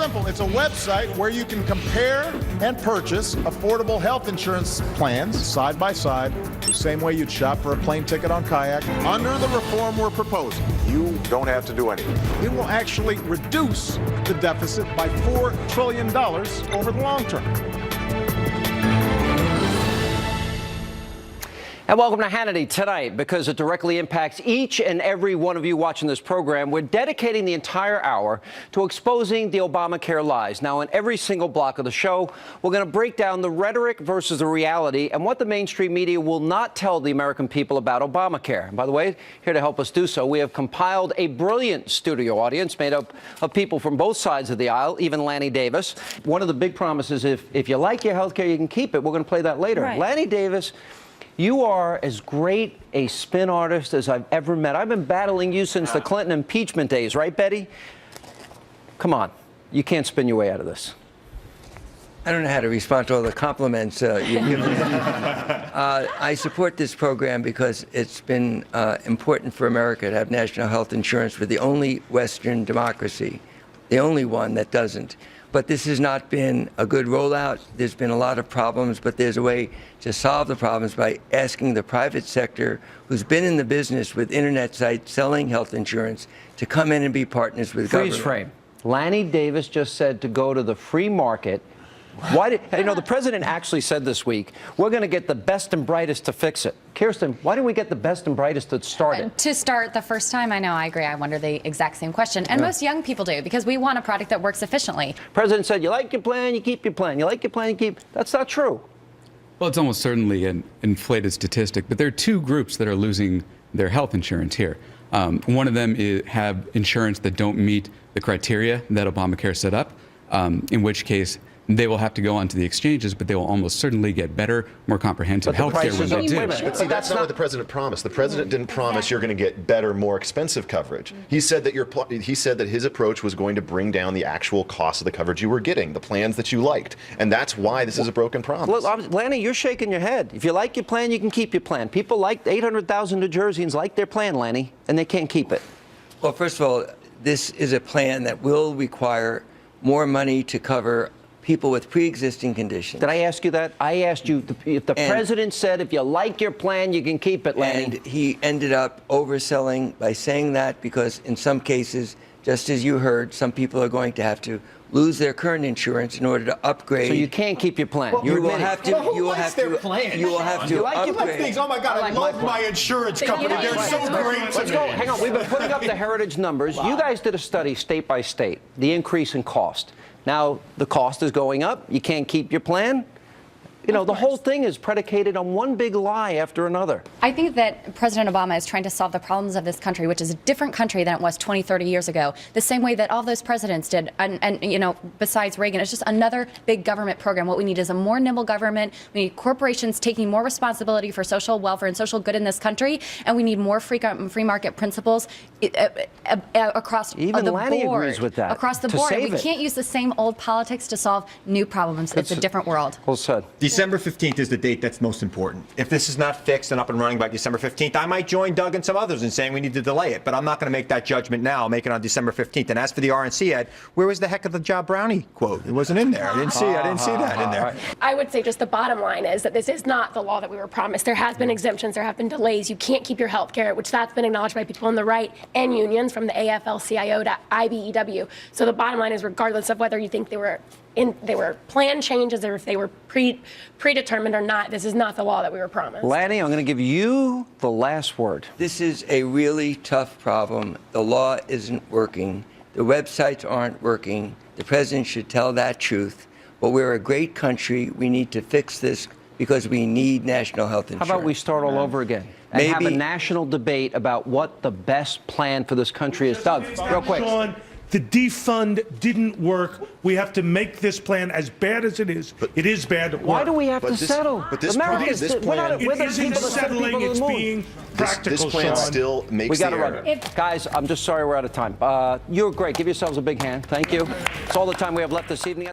simple. It's a website where you can compare and purchase affordable health insurance plans side by side, the same way you'd shop for a plane ticket on Kayak. Under the reform we're proposing, you don't have to do anything. It will actually reduce the deficit by $4 trillion over the long term. And welcome to Hannity tonight. Because it directly impacts each and every one of you watching this program, we're dedicating the entire hour to exposing the Obamacare lies. Now, in every single block of the show, we're going to break down the rhetoric versus the reality and what the mainstream media will not tell the American people about Obamacare. And by the way, here to help us do so, we have compiled a brilliant studio audience made up of people from both sides of the aisle, even Lanny Davis. One of the big promises, if you like your health care, you can keep it. We're going to play that later. Right. Lanny Davis, you are as great a spin artist as I've ever met. I've been battling you since the Clinton impeachment days, right, Betty? Come on. You can't spin your way out of this. I don't know how to respond to all the compliments you've given me. I support this program because it's been important for America to have national health insurance. We're the only Western democracy, the only one that doesn't. But this has not been a good rollout. There's been a lot of problems, but there's a way to solve the problems by asking the private sector, who's been in the business with internet sites selling health insurance, to come in and be partners with government. Freeze frame. Lanny Davis just said to go to the free market. Why did, you know, the president actually said this week, we're going to get the best and brightest to fix it. Kirsten, why didn't we get the best and brightest to start it? To start the first time, I know, I agree. I wonder the exact same question. And most young people do, because we want a product that works efficiently. President said, you like your plan, you keep your plan. You like your plan, you keep. That's not true. Well, it's almost certainly an inflated statistic, but there are two groups that are losing their health insurance here. One of them have insurance that don't meet the criteria that Obamacare set up, in which case they will have to go onto the exchanges, but they will almost certainly get better, more comprehensive health care when they do. But see, that's not what the president promised. The president didn't promise you're going to get better, more expensive coverage. He said that his approach was going to bring down the actual cost of the coverage you were getting, the plans that you liked, and that's why this is a broken promise. Look, Lanny, you're shaking your head. If you like your plan, you can keep your plan. People like 800,000 New Jerseyans like their plan, Lanny, and they can't keep it. Well, first of all, this is a plan that will require more money to cover people with pre-existing conditions. Did I ask you that? I asked you if the president said if you like your plan, you can keep it, Lanny. And he ended up overselling by saying that, because in some cases, just as you heard, some people are going to have to lose their current insurance in order to upgrade. So you can't keep your plan. Well, you will have to. You will have to upgrade. You like things. Oh my God! I love my insurance company. They're so great. Let's go. Hang on. We've been putting up the heritage numbers. You guys did a study state by state, the increase in cost. Now the cost is going up. You can't keep your plan. You know, the whole thing is predicated on one big lie after another. I think that President Obama is trying to solve the problems of this country, which is a different country than it was 20, 30 years ago, the same way that all those presidents did. And you know, besides Reagan, it's just another big government program. What we need is a more nimble government. We need corporations taking more responsibility for social welfare and social good in this country. And we need more free market principles across the board. Even Lanny agrees with that. Across the board. We can't use the same old politics to solve new problems. It's a different world. Well said. December 15th is the date that's most important. If this is not fixed and up and running by December 15th, I might join Doug and some others in saying we need to delay it. But I'm not going to make that judgment now. I'll make it on December 15th. And as for the RNC ad, where was the heck of the Job Brownie quote? It wasn't in there. I didn't see that in there. I would say just the bottom line is that this is not the law that we were promised. There has been exemptions. There have been delays. You can't keep your health care, which that's been acknowledged by people on the right and unions, from the AFL-CIO to IBEW. So the bottom line is, regardless of whether you think they were plan changes or if they were predetermined or not, this is not the law that we were promised. Lanny, I'm going to give you the last word. This is a really tough problem. The law isn't working. The websites aren't working. The president should tell that truth. But we're a great country. We need to fix this because we need national health insurance. How about we start all over again and have a national debate about what the best plan for this country is? Doug, real quick. Sean, the defund didn't work. We have to make this plan, as bad as it is. It is bad. Why do we have to settle? But this America plan, it isn't settling. It's being practical. This plan still makes we got the to run it. Guys, I'm just sorry we're out of time. You're great. Give yourselves a big hand. Thank you. It's all the time we have left this evening.